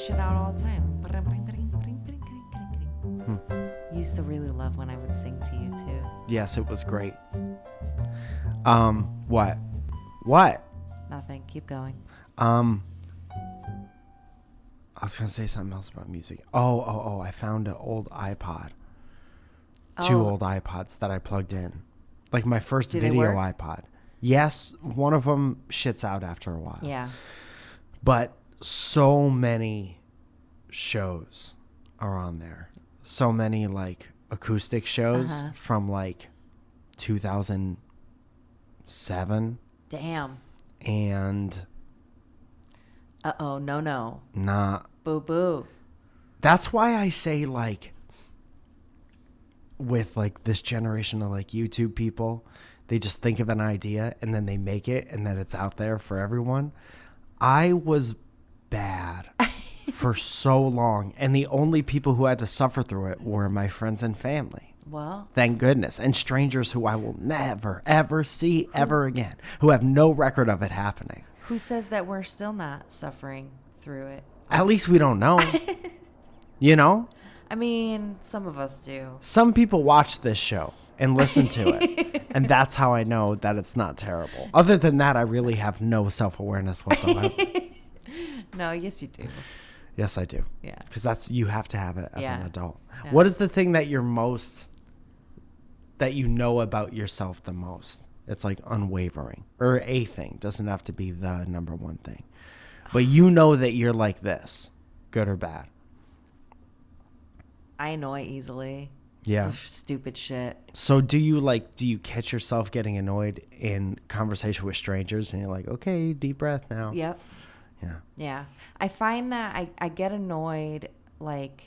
shit out all the time. You used to really love when I would sing to you too. Yes, it was great. What? Nothing. Keep going. I was going to say something else about music. Oh, I found an old iPod. Two old iPods that I plugged in. Like my first video iPod. Yes, one of them shits out after a while. Yeah. But so many shows are on there. So many like acoustic shows from like 2007. Damn. And no. Nah. Boo. That's why I say like with like this generation of like YouTube people, they just think of an idea and then they make it and then it's out there for everyone. I was bad for so long, and the only people who had to suffer through it were my friends and family. Well, thank goodness. And strangers who I will never, ever see ever again, who have no record of it happening. Who says that we're still not suffering through it? At least we don't know. You know? I mean, some of us do. Some people watch this show and listen to it. And that's how I know that it's not terrible. Other than that, I really have no self-awareness whatsoever. No, yes, you do. Yes, I do. Yeah. Because you have to have it as an adult. Yeah. What is the thing that that you know about yourself the most? It's like unwavering, or a thing. Doesn't have to be the number one thing, but you know that you're like this, good or bad. I annoy easily. Yeah. Stupid shit. So do you catch yourself getting annoyed in conversation with strangers and you're like, okay, deep breath now. Yep. Yeah. Yeah. I find that I get annoyed, like,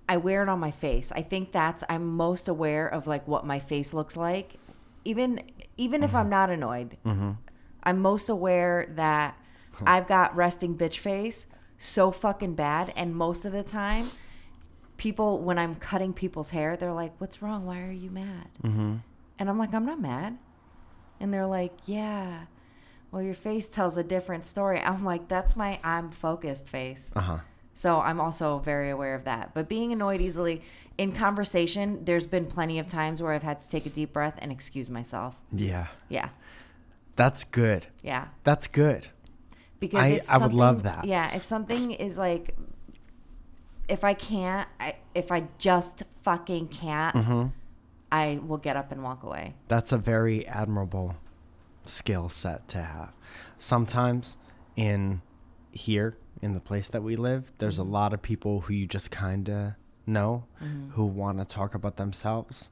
I wear it on my face. I think I'm most aware of like what my face looks like. Even if I'm not annoyed, I'm most aware that I've got resting bitch face so fucking bad. And most of the time, people, when I'm cutting people's hair, they're like, what's wrong? Why are you mad? Mm-hmm. And I'm like, I'm not mad. And they're like, yeah, well, your face tells a different story. I'm like, that's my I'm focused face. So I'm also very aware of that. But being annoyed easily in conversation, there's been plenty of times where I've had to take a deep breath and excuse myself. Yeah. Yeah. That's good. Yeah. That's good. Because I would love that. Yeah. If something is like, if I just fucking can't, I will get up and walk away. That's a very admirable skill set to have. Sometimes in the place that we live, there's a lot of people who you just kind of know who want to talk about themselves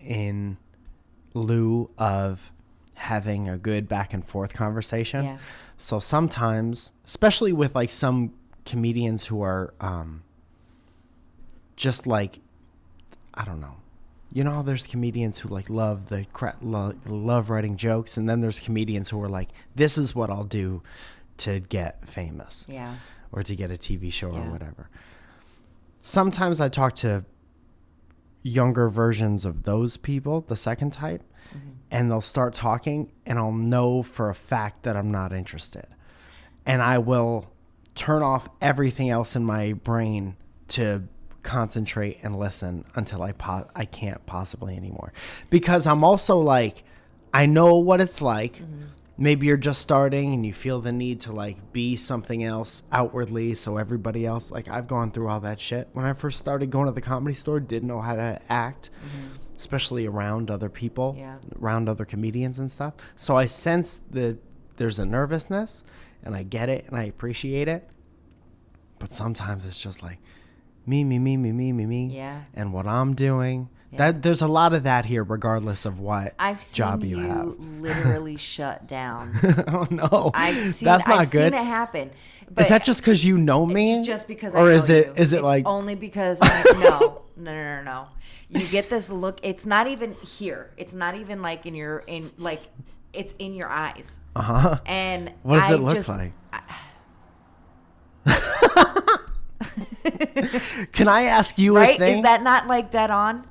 in lieu of having a good back and forth conversation. Yeah. So sometimes, especially with like some comedians who are just like, I don't know. You know how there's comedians who like love writing jokes, and then there's comedians who are like, this is what I'll do to get famous. Yeah. Or to get a TV show or whatever. Sometimes I talk to younger versions of those people, the second type, and they'll start talking, and I'll know for a fact that I'm not interested. And I will turn off everything else in my brain to concentrate and listen until I can't possibly anymore. Because I'm also like, I know what it's like. Maybe you're just starting and you feel the need to like be something else outwardly, so everybody else, like I've gone through all that shit. When I first started going to the Comedy Store, didn't know how to act, especially around other people, around other comedians and stuff. So I sense that there's a nervousness, and I get it and I appreciate it. But sometimes it's just like me. Yeah. And what I'm doing. Yeah. There's a lot of that here, regardless of what job you have. I've seen you literally shut down. Oh no, I've seen it happen. But is that just because you know me? It's just because I know you. Or is it like only because no. You get this look. It's not even here. It's not even like it's in your eyes. And what does it look like? Can I ask you a thing? Is that not like dead on?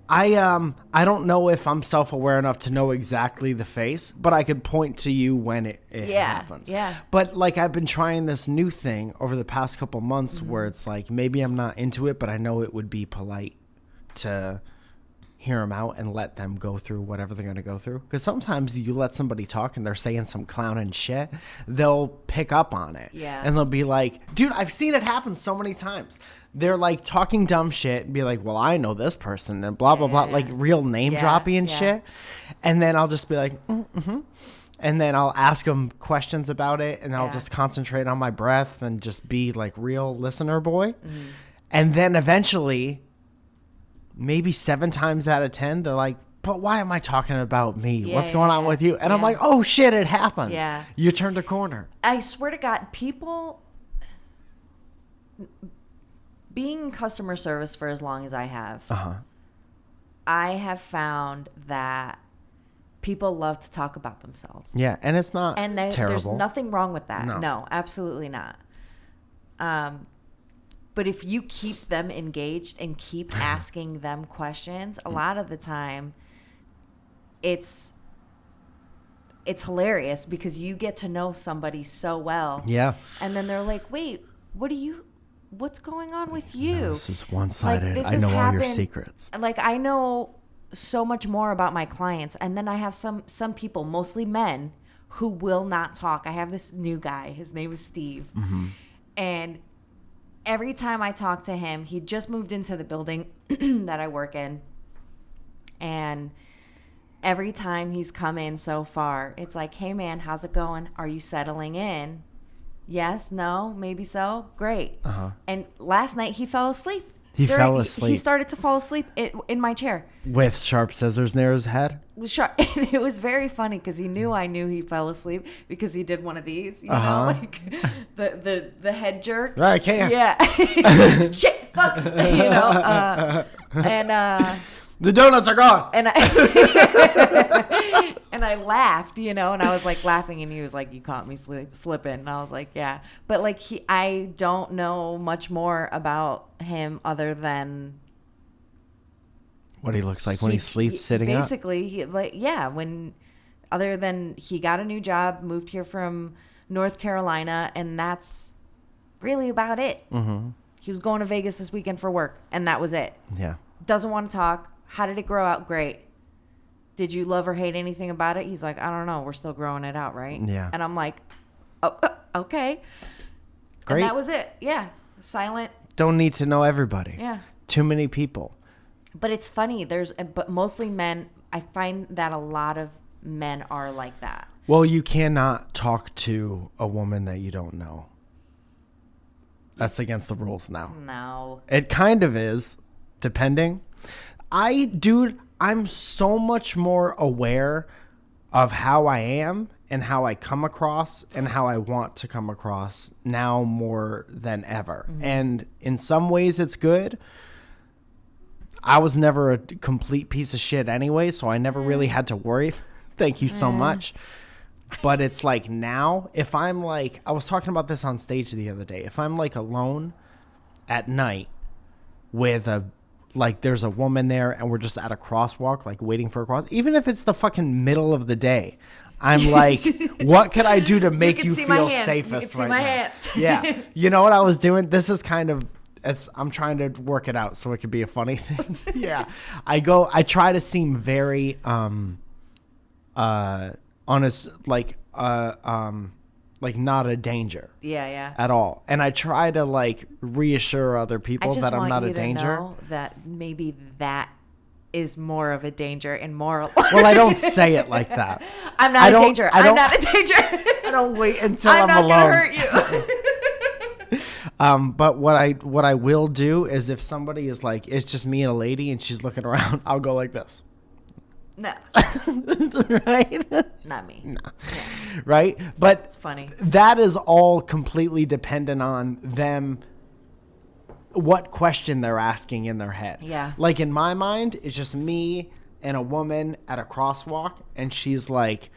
I don't know if I'm self-aware enough to know exactly the face, but I could point to you when it happens. Yeah. But like I've been trying this new thing over the past couple months where it's like maybe I'm not into it, but I know it would be polite to hear them out and let them go through whatever they're going to go through. Because sometimes you let somebody talk and they're saying some clowning shit, they'll pick up on it. Yeah. And they'll be like, dude, I've seen it happen so many times. They're like talking dumb shit and be like, well, I know this person and blah, blah, blah, like real name dropping and shit. And then I'll just be like, mm-hmm. And then I'll ask them questions about it and I'll just concentrate on my breath and just be like real listener boy. And then eventually, maybe 7 times out of 10, they're like, but why am I talking about me? What's going on with you? And I'm like, oh shit, it happened. Yeah. You turned a corner. I swear to God, people being in customer service for as long as I have, I have found that people love to talk about themselves. Yeah, and it's not terrible. There's nothing wrong with that. No. No, absolutely not. But if you keep them engaged and keep asking them questions, a lot of the time it's hilarious because you get to know somebody so well. Yeah. And then they're like, wait, what's going on with you? No, this is one-sided. Like, I know all your secrets. Like, I know so much more about my clients. And then I have some people, mostly men, who will not talk. I have this new guy. His name is Steve. And every time I talk to him, he just moved into the building that I work in. And every time he's come in so far, it's like, hey, man, how's it going? Are you settling in? Yes, no, maybe so. Great. And last night he fell asleep. He fell asleep. He started to fall asleep in my chair. With sharp scissors near his head? It was sharp. And it was very funny because I knew he fell asleep because he did one of these, you know, like the head jerk. Right, can't. Yeah. Shit, fuck, you know. And the donuts are gone. And I laughed, you know, and I was like laughing, and he was like, "You caught me slipping," and I was like, "Yeah," but like I don't know much more about him other than what he looks like when he sleeps sitting up. Basically, other than he got a new job, moved here from North Carolina, and that's really about it. He was going to Vegas this weekend for work, and that was it. Yeah. Doesn't want to talk. How did it grow out? Great. Did you love or hate anything about it? He's like, I don't know. We're still growing it out, right? Yeah. And I'm like, oh, okay. Great. And that was it. Yeah. Silent. Don't need to know everybody. Yeah. Too many people. But it's funny. But mostly men. I find that a lot of men are like that. Well, you cannot talk to a woman that you don't know. That's against the rules now. No. It kind of is, depending. I'm so much more aware of how I am and how I come across and how I want to come across now more than ever. And in some ways it's good. I was never a complete piece of shit anyway, so I never really had to worry. Thank you so much. But it's like now, if I'm like, I was talking about this on stage the other day. If I'm like alone at night with there's a woman there and we're just at a crosswalk, like waiting for a cross, even if it's the fucking middle of the day, I'm like, what could I do to make you feel safest right now? Hands. Yeah. You know what I was doing? This is kind of, I'm trying to work it out so it could be a funny thing. Yeah. I try to seem very, honest, like not a danger. Yeah. At all. And I try to like reassure other people that I'm not a danger. Know that maybe that is more of a danger and more. Well, I don't say it like that. I'm not a danger. I'm not a danger. I don't wait until I'm alone. not gonna hurt you. But what I will do is if somebody is like, it's just me and a lady and she's looking around, I'll go like this. No. Right? Not me. No. Yeah. Right? But it's funny. That is all completely dependent on them, what question they're asking in their head. Yeah. Like in my mind, it's just me and a woman at a crosswalk, and she's like,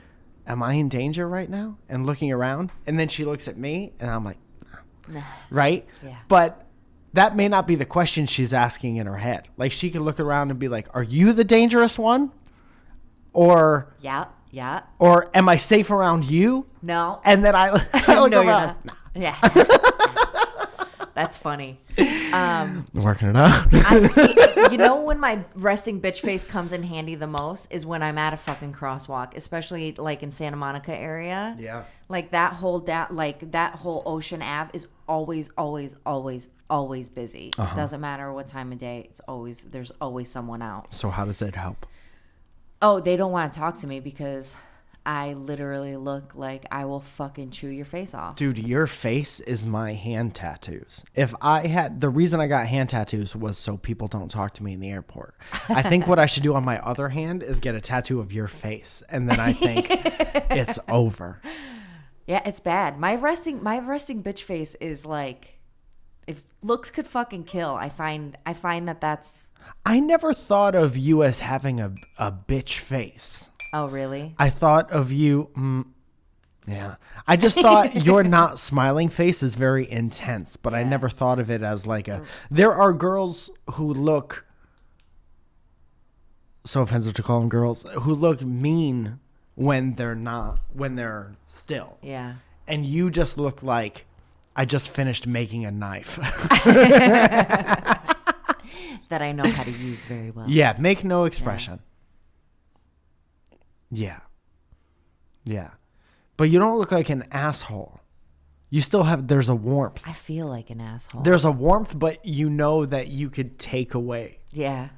am I in danger right now? And looking around, and then she looks at me, and I'm like, nah. Right? Yeah. But that may not be the question she's asking in her head. Like, she could look around and be like, are you the dangerous one? Or yeah. Or am I safe around you? No. And then I look No, around. you're not. Yeah. That's funny. Working it out. You know when my resting bitch face comes in handy the most is when I'm at a fucking crosswalk, especially like in Santa Monica area. Yeah. Like that whole Ocean Ave is always busy. It doesn't matter what time of day. There's always someone out. So how does it help? Oh, they don't want to talk to me because I literally look like I will fucking chew your face off. Dude, your face is my hand tattoos. The reason I got hand tattoos was so people don't talk to me in the airport. I think what I should do on my other hand is get a tattoo of your face. And then I think it's over. Yeah, it's bad. My resting bitch face is like, if looks could fucking kill, I find that's... I never thought of you as having a bitch face. Oh, really? I thought of you... yeah. I just thought your not smiling face is very intense, but I never thought of it as like There are girls who look... So offensive to call them girls. Who look mean when they're still. Yeah. And you just look like I just finished making a knife. That I know how to use very well. Yeah, make no expression. Yeah. But you don't look like an asshole. You still there's a warmth. I feel like an asshole. There's a warmth, but you know that you could take away. Yeah.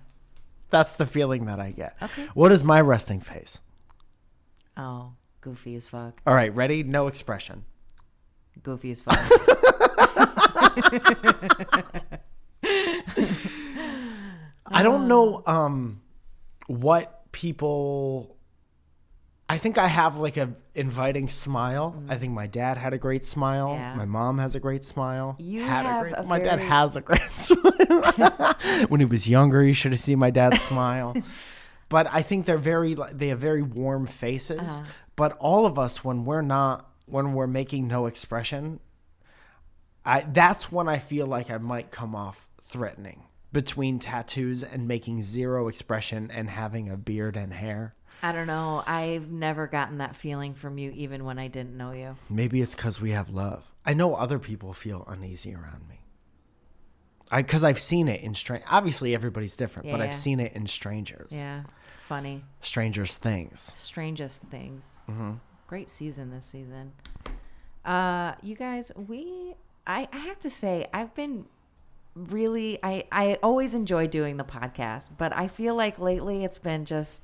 That's the feeling that I get. Okay. What is my resting face? Oh, goofy as fuck. All right, ready? No expression. Goofy as fuck. I don't know what people... I think I have like a inviting smile. I think my dad had a great smile. Yeah. My mom has a great smile. My dad has a great smile. When he was younger, you should have seen my dad's smile. But I think they have very warm faces. But all of us, when we're making no expression, that's when I feel like I might come off threatening, between tattoos and making zero expression and having a beard and hair. I don't know. I've never gotten that feeling from you, even when I didn't know you. Maybe it's because we have love. I know other people feel uneasy around me. Because I've seen it in obviously everybody's different, but I've seen it in strangers. Yeah, funny. Strangers things. Strangest things. Mm-hmm. Great season this season. You guys, I have to say, I've been really, I always enjoy doing the podcast, but I feel like lately it's been just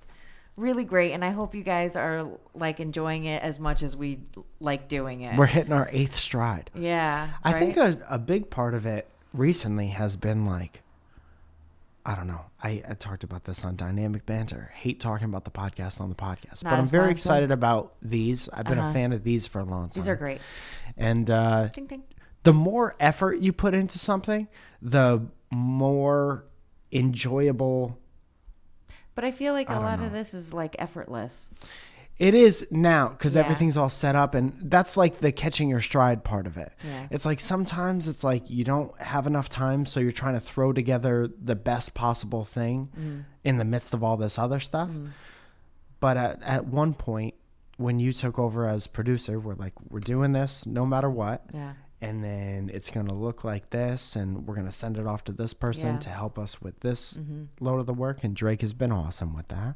really great, and I hope you guys are like enjoying it as much as we like doing it. We're hitting our 8th stride. Yeah. I think a big part of it recently has been like, I don't know. I talked about this on Dynamic Banter. Hate talking about the podcast on the podcast. But I'm very excited about these. I've been a fan of these for a long time. These are great. And Ding, ding. The more effort you put into something, the more enjoyable. But I feel like a lot of this is like effortless. It is now because everything's all set up, and that's like the catching your stride part of it. Yeah. It's like sometimes it's like you don't have enough time, so you're trying to throw together the best possible thing in the midst of all this other stuff. But at one point, when you took over as producer, we're like, we're doing this no matter what. Yeah. And then it's going to look like this, and we're going to send it off to this person to help us with this load of the work. And Drake has been awesome with that.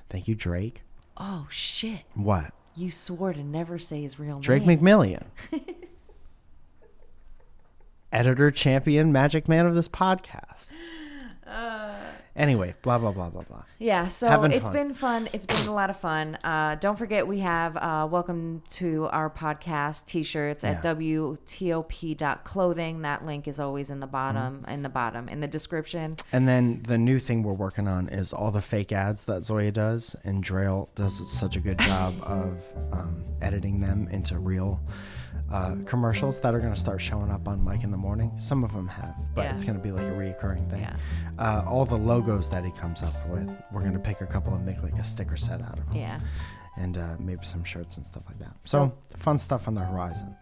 Thank you, Drake. Oh, shit. What? You swore to never say his real Drake name. McMillian. Editor, champion, magic man of this podcast. Anyway, blah, blah, blah, blah, blah. Yeah, so it's been fun. It's been a lot of fun. Don't forget we have welcome to our podcast t-shirts at WTOP.clothing. That link is always in the bottom, in the description. And then the new thing we're working on is all the fake ads that Zoya does, and Drayle does such a good job of editing them into real commercials that are going to start showing up on Mike in the Morning. Some of them have, but it's going to be like a reoccurring thing. Yeah. All the logos that he comes up with, we're going to pick a couple and make like a sticker set out of them. Yeah. And maybe some shirts and stuff like that. So fun stuff on the horizon.